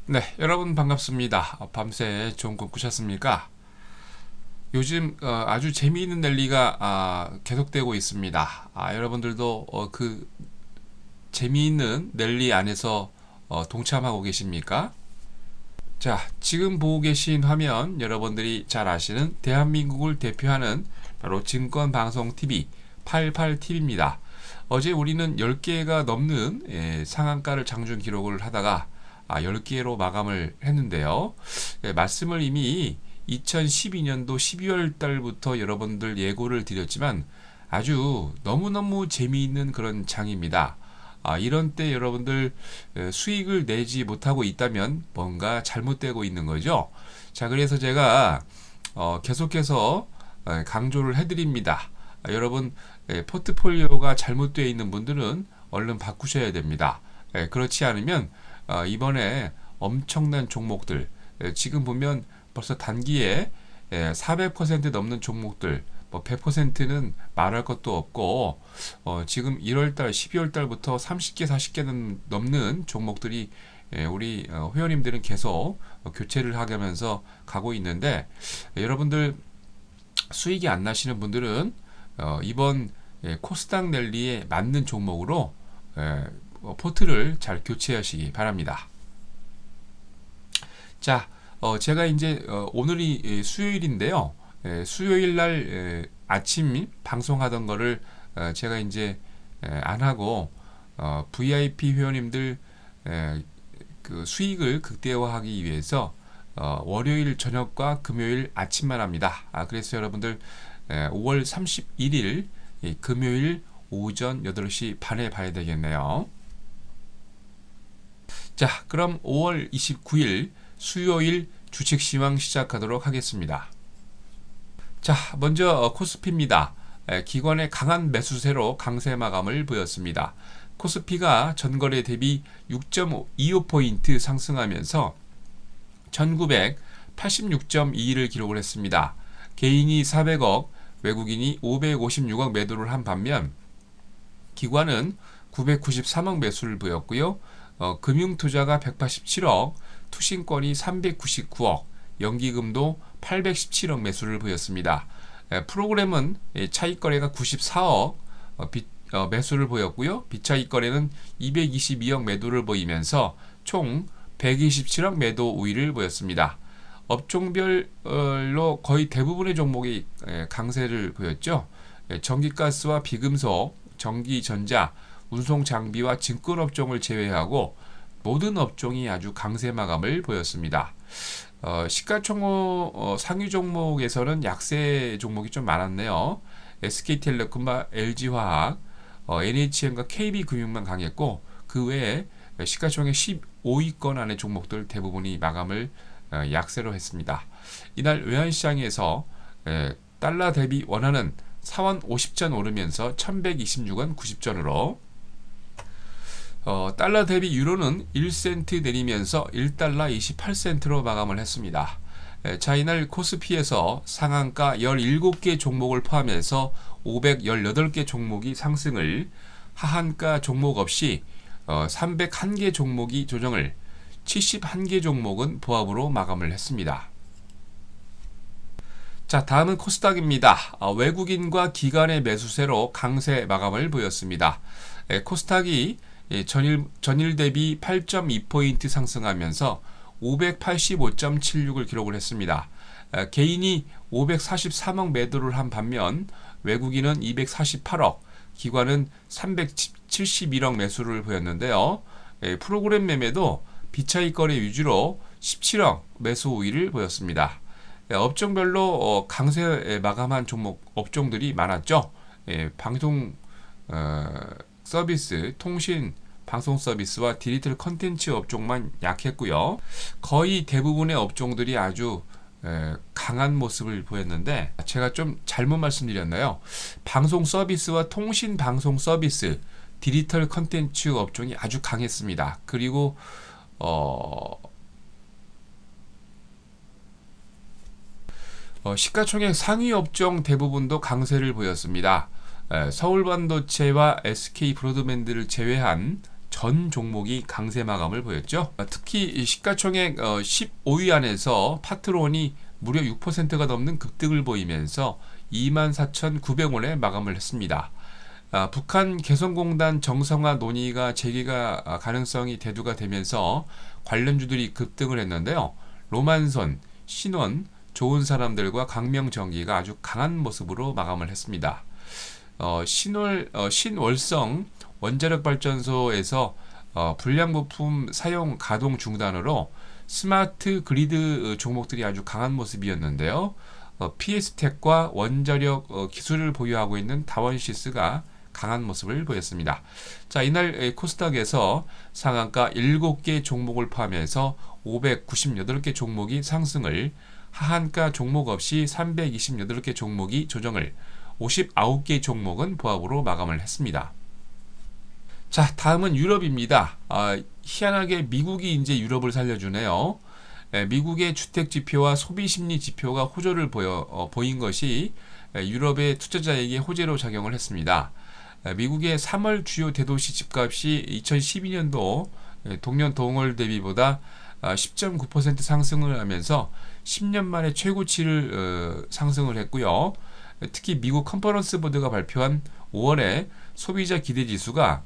네, 여러분 반갑습니다. 밤새 좋은 꿈 꾸셨습니까? 요즘 아주 재미있는 랠리가 계속되고 있습니다. 여러분들도 그 재미있는 랠리 안에서 동참하고 계십니까? 자, 지금 보고 계신 화면 여러분들이 잘 아시는 대한민국을 대표하는 바로 증권방송TV 88TV입니다. 어제 우리는 10개가 넘는 상한가를 장중 기록을 하다가 10개로 마감을 했는데요. 말씀을 이미 2012년도 12월 달부터 여러분들 예고를 드렸지만 아주 너무너무 재미있는 그런 장입니다. 이런 때 여러분들 수익을 내지 못하고 있다면 뭔가 잘못되고 있는 거죠. 자, 그래서 제가 계속해서 강조를 해드립니다. 여러분 포트폴리오가 잘못되어 있는 분들은 얼른 바꾸셔야 됩니다. 그렇지 않으면 이번에 엄청난 종목들 지금 보면 벌써 단기에 400% 넘는 종목들, 뭐 100%는 말할 것도 없고 지금 1월달, 12월달부터 30개, 40개 넘는 종목들이 우리 회원님들은 계속 교체를 하면서 가고 있는데 여러분들 수익이 안 나시는 분들은 이번 코스닥 랠리에 맞는 종목으로 포트를 잘 교체하시기 바랍니다. 자, 제가 이제 오늘이 수요일인데요. 수요일 날 아침 방송하던 거를 제가 이제 안 하고 VIP 회원님들 그 수익을 극대화하기 위해서 월요일 저녁과 금요일 아침만 합니다. 그래서 여러분들 5월 31일 금요일 오전 8시 반에 봐야 되겠네요. 자, 그럼 5월 29일 수요일 주식 시황 시작하도록 하겠습니다. 자, 먼저 코스피입니다. 기관의 강한 매수세로 강세 마감을 보였습니다. 코스피가 전거래 대비 6.25포인트 상승하면서 1986.21을 기록을 했습니다. 개인이 400억, 외국인이 556억 매도를 한 반면 기관은 993억 매수를 보였고요. 금융투자가 187억, 투신권이 399억, 연기금도 817억 매수를 보였습니다. 프로그램은 차익거래가 94억 매수를 보였고요. 비차익거래는 222억 매도를 보이면서 총 127억 매도 우위를 보였습니다. 업종별로 거의 대부분의 종목이 강세를 보였죠. 전기가스와 비금속, 전기전자, 운송장비와 증권업종을 제외하고 모든 업종이 아주 강세 마감을 보였습니다. 시가총액 상위 종목에서는 약세 종목이 좀 많았네요. SK텔레콤과 LG화학, NHN과 KB금융만 강했고 그 외에 시가총액 15위권 안의 종목들 대부분이 마감을 약세로 했습니다. 이날 외환시장에서 달러 대비 원화는 4원 50전 오르면서 1126원 90전으로 달러 대비 유로는 1센트 내리면서 1달러 28센트로 마감을 했습니다. 자, 이날 코스피에서 상한가 17개 종목을 포함해서 518개 종목이 상승을, 하한가 종목 없이 301개 종목이 조정을, 71개 종목은 보합으로 마감을 했습니다. 자, 다음은 코스닥입니다. 외국인과 기관의 매수세로 강세 마감을 보였습니다. 코스닥이 전일 대비 8.2포인트 상승하면서 585.76을 기록을 했습니다. 개인이 543억 매도를 한 반면 외국인은 248억, 기관은 371억 매수를 보였는데요. 프로그램 매매도 비차익 거래 위주로 17억 매수 우위를 보였습니다. 업종별로 강세 마감한 종목 업종들이 많았죠. 방송 서비스, 통신, 방송 서비스와 디지털 컨텐츠 업종만 약했고요. 거의 대부분의 업종들이 아주 강한 모습을 보였는데 제가 좀 잘못 말씀드렸나요? 방송 서비스와 통신 방송 서비스, 디지털 컨텐츠 업종이 아주 강했습니다. 그리고 시가총액 상위 업종 대부분도 강세를 보였습니다. 서울반도체와 SK 브로드밴드를 제외한 전 종목이 강세 마감을 보였죠. 특히 이 시가총액 15위 안에서 파트론이 무려 6%가 넘는 급등을 보이면서 24,900원에 마감을 했습니다. 북한 개성공단 정상화 논의가 재개가 가능성이 대두가 되면서 관련주들이 급등을 했는데요. 로만선, 신원, 좋은 사람들과 강명전기가 아주 강한 모습으로 마감을 했습니다. 신월성 원자력발전소에서 불량부품 사용 가동 중단으로 스마트 그리드 종목들이 아주 강한 모습이었는데요. PS텍과 원자력 기술을 보유하고 있는 다원시스가 강한 모습을 보였습니다. 자, 이날 코스닥에서 상한가 7개 종목을 포함해서 598개 종목이 상승을, 하한가 종목 없이 328개 종목이 조정을, 59개 종목은 보합으로 마감을 했습니다. 자, 다음은 유럽입니다. 희한하게 미국이 이제 유럽을 살려주네요. 미국의 주택 지표와 소비 심리 지표가 호조를 보인 것이 유럽의 투자자에게 호재로 작용을 했습니다. 미국의 3월 주요 대도시 집값이 2012년도 동년 동월 대비보다 10.9% 상승을 하면서 10년 만에 최고치를 상승을 했고요. 특히 미국 컨퍼런스 보드가 발표한 5월에 소비자 기대 지수가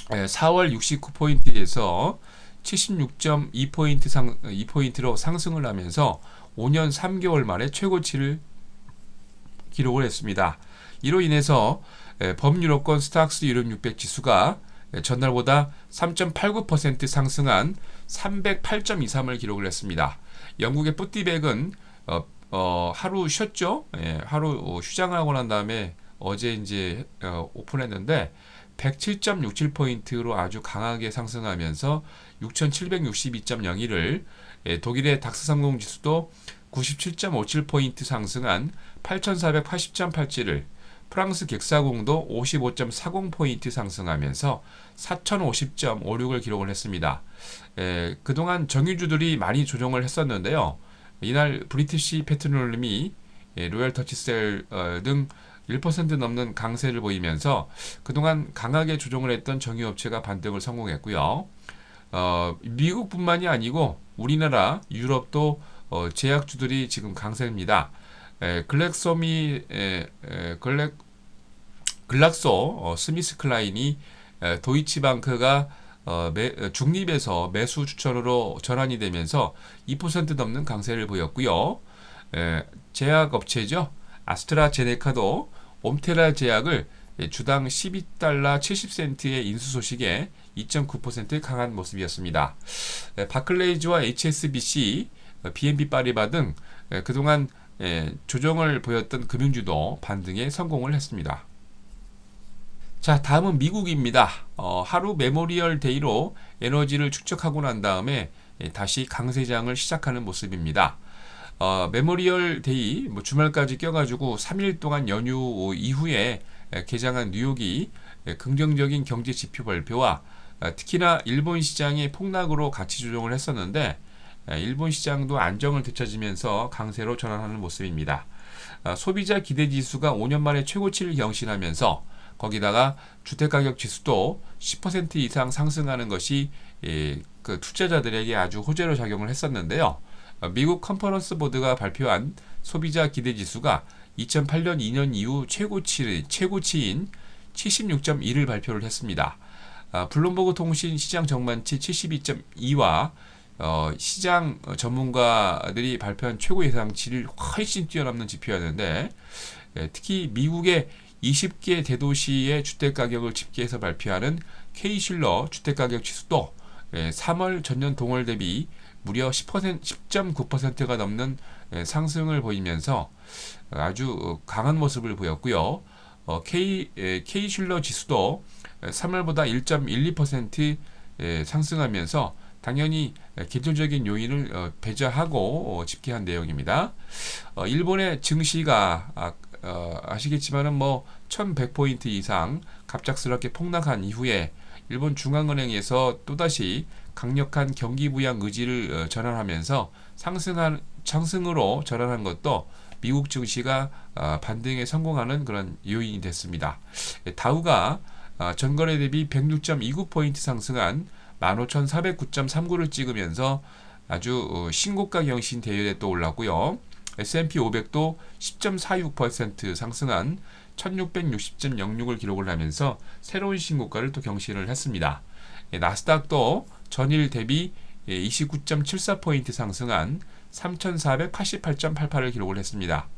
4월 69포인트에서 76.2포인트로 상승을 하면서 5년 3개월 만에 최고치를 기록을 했습니다. 이로 인해서 범유럽권 스탁스 유럽 600 지수가 전날보다 3.89% 상승한 308.23을 기록을 했습니다. 영국의 푸티백은 하루 쉬었죠. 하루 휴장을 하고 난 다음에 어제 이제 오픈했는데 107.67포인트로 아주 강하게 상승하면서 6,762.01을, 독일의 닥스30 지수도 97.57포인트 상승한 8,480.87을, 프랑스 객사공도 55.40포인트 상승하면서 4,050.56을 기록을 했습니다. 그동안 정유주들이 많이 조정을 했었는데요. 이날 브리티시 페트롤륨이 로얄 터치셀 등 1% 넘는 강세를 보이면서 그동안 강하게 조정을 했던 정유업체가 반등을 성공했고요. 미국뿐만이 아니고 우리나라, 유럽도 제약주들이 지금 강세입니다. 글락소 스미스클라인이 도이치방크가 중립에서 매수 추천으로 전환이 되면서 2% 넘는 강세를 보였고요. 제약업체죠. 아스트라제네카도 옴테라 제약을 주당 12달러 70센트의 인수 소식에 2.9% 강한 모습이었습니다. 바클레이즈와 HSBC, BNP 파리바 등 그동안 조정을 보였던 금융주도 반등에 성공을 했습니다. 자, 다음은 미국입니다. 하루 메모리얼 데이로 에너지를 축적하고 난 다음에 다시 강세장을 시작하는 모습입니다. 메모리얼 데이 주말까지 껴가지고 3일 동안 연휴 이후에 개장한 뉴욕이 긍정적인 경제 지표 발표와 특히나 일본 시장의 폭락으로 같이 조정을 했었는데 일본 시장도 안정을 되찾으면서 강세로 전환하는 모습입니다. 소비자 기대 지수가 5년 만에 최고치를 경신하면서 거기다가 주택가격 지수도 10% 이상 상승하는 것이 그 투자자들에게 아주 호재로 작용을 했었는데요. 미국 컨퍼런스 보드가 발표한 소비자 기대 지수가 2008년 2년 이후 최고치인 76.1을 발표를 했습니다. 블룸버그 통신 시장 전망치 72.2와 시장 전문가들이 발표한 최고 예상치를 훨씬 뛰어넘는 지표였는데, 특히 미국의 20개 대도시의 주택가격을 집계해서 발표하는 K-실러 주택가격 지수도 3월 전년 동월 대비 무려 10.9%가 넘는 상승을 보이면서 아주 강한 모습을 보였고요. K-실러 지수도 3월보다 1.12% 상승하면서 당연히 기술적인 요인을 배제하고 집계한 내용입니다. 일본의 증시가 아시겠지만은 1100포인트 이상 갑작스럽게 폭락한 이후에 일본 중앙은행에서 또다시 강력한 경기 부양 의지를 전환하면서 상승으로 전환한 것도 미국 증시가 반등에 성공하는 그런 요인이 됐습니다. 다우가 전거래 대비 106.29포인트 상승한 15,409.39를 찍으면서 아주 신고가 경신 대열에 또 올랐고요. S&P 500도 10.46% 상승한 1660.06을 기록을 하면서 새로운 신고가를 또 경신을 했습니다. 나스닥도 전일 대비 29.74포인트 상승한 3488.88을 기록을 했습니다.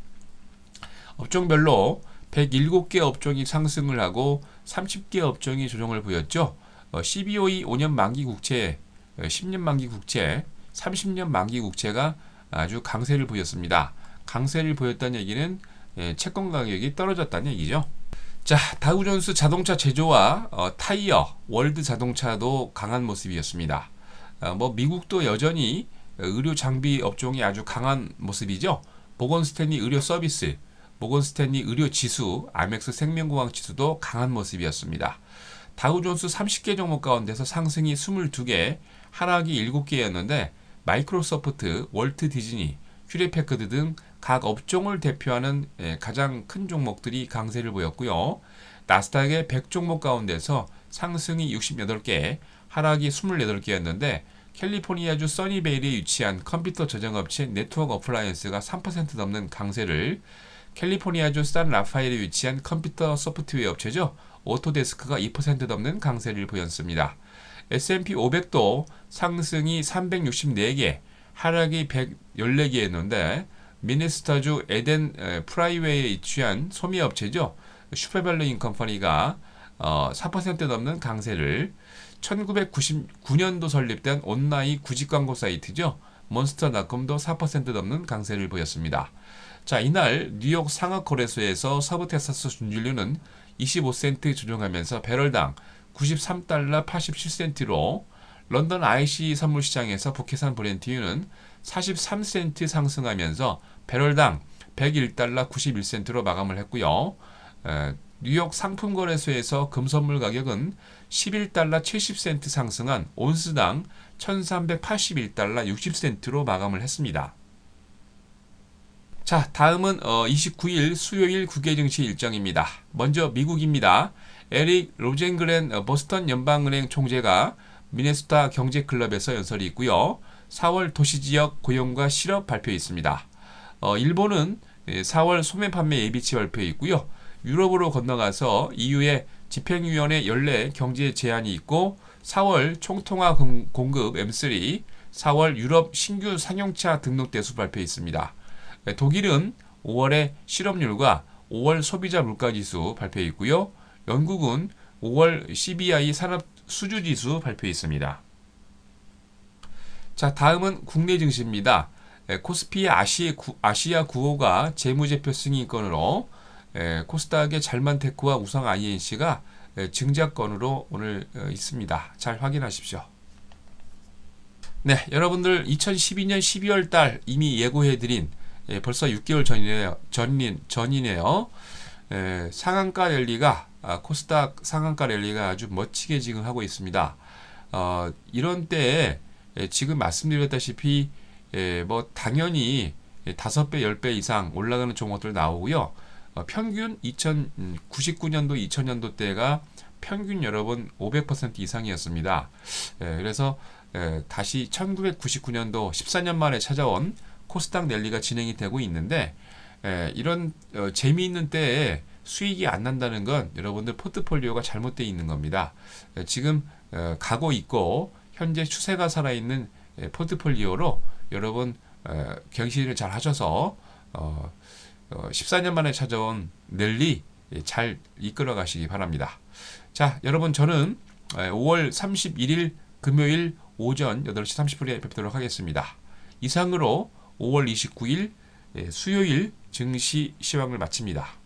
업종별로 107개 업종이 상승을 하고 30개 업종이 조정을 보였죠. CBOE 5년 만기 국채, 10년 만기 국채, 30년 만기 국채가 아주 강세를 보였습니다. 강세를 보였다는 얘기는 채권 가격이 떨어졌다는 얘기죠. 자, 다우존스 자동차 제조와 타이어, 월드 자동차도 강한 모습이었습니다. 미국도 여전히 의료 장비 업종이 아주 강한 모습이죠. 모건 스탠리 의료 서비스, 모건 스탠리 의료 지수, 아멕스 생명공학 지수도 강한 모습이었습니다. 다우존스 30개 종목 가운데서 상승이 22개, 하락이 7개였는데 마이크로소프트, 월트 디즈니, 휴레패커드 등 각 업종을 대표하는 가장 큰 종목들이 강세를 보였고요. 나스닥의 100 종목 가운데서 상승이 68개, 하락이 28개였는데 캘리포니아주 써니베일에 위치한 컴퓨터 저장업체 네트워크 어플라이언스가 3% 넘는 강세를, 캘리포니아주 산 라파엘에 위치한 컴퓨터 소프트웨어 업체죠. 오토데스크가 2% 넘는 강세를 보였습니다. S&P 500도 상승이 364개, 하락이 114개였는데 미네소타주 에덴 프라이웨이에 위치한 소미업체죠. 슈퍼밸류 컴퍼니가 4% 넘는 강세를, 1999년도 설립된 온라인 구직 광고 사이트죠. 몬스터닷컴도 4% 넘는 강세를 보였습니다. 자, 이날 뉴욕 상하거래소에서 서부 텍사스 준진유는 25센트 조정하면서 배럴당 93달러 87센트로, 런던 IC 선물시장에서 북해산 브렌트유는 43센트 상승하면서 배럴당 101달러 91센트로 마감을 했고요. 뉴욕 상품거래소에서 금선물 가격은 11달러 70센트 상승한 온스당 1381달러 60센트로 마감을 했습니다. 자, 다음은 29일 수요일 국외 증시 일정입니다. 먼저 미국입니다. 에릭 로젠그렌 보스턴 연방은행 총재가 미네소타 경제클럽에서 연설이 있고요. 4월 도시지역 고용과 실업 발표 있습니다. 일본은 4월 소매 판매 예비치 발표 있고요. 유럽으로 건너가서 EU의 집행위원회 연례 경제 제안이 있고, 4월 총통화 공급 M3, 4월 유럽 신규 상용차 등록 대수 발표 있습니다. 독일은 5월에 실업률과 5월 소비자 물가지수 발표 있고요. 영국은 5월 CBI 산업 수주지수 발표 있습니다. 자, 다음은 국내 증시입니다. 코스피의 아시아 9호가 재무제표 승인권으로, 코스닥의 잘만테크와 우상 INC가 증자권으로 오늘 있습니다. 잘 확인하십시오. 네, 여러분들 2012년 12월 달 이미 예고해드린, 벌써 6개월 전이네요. 상한가 랠리가, 코스닥 상한가 랠리가 아주 멋지게 지금 하고 있습니다. 이런 때에 지금 말씀드렸다시피 당연히 5배, 10배 이상 올라가는 종목들 나오고요. 평균 99년도, 2000년도 때가 평균 여러분 500% 이상이었습니다. 그래서 다시 1999년도 14년 만에 찾아온 코스닥 랠리가 진행이 되고 있는데, 이런 재미있는 때에 수익이 안 난다는 건 여러분들 포트폴리오가 잘못되어 있는 겁니다. 지금 가고 있고 현재 추세가 살아있는 포트폴리오로 여러분 경신을 잘 하셔서 14년 만에 찾아온 랠리 잘 이끌어 가시기 바랍니다. 자, 여러분, 저는 5월 31일 금요일 오전 8시 30분에 뵙도록 하겠습니다. 이상으로 5월 29일 수요일 증시 시황을 마칩니다.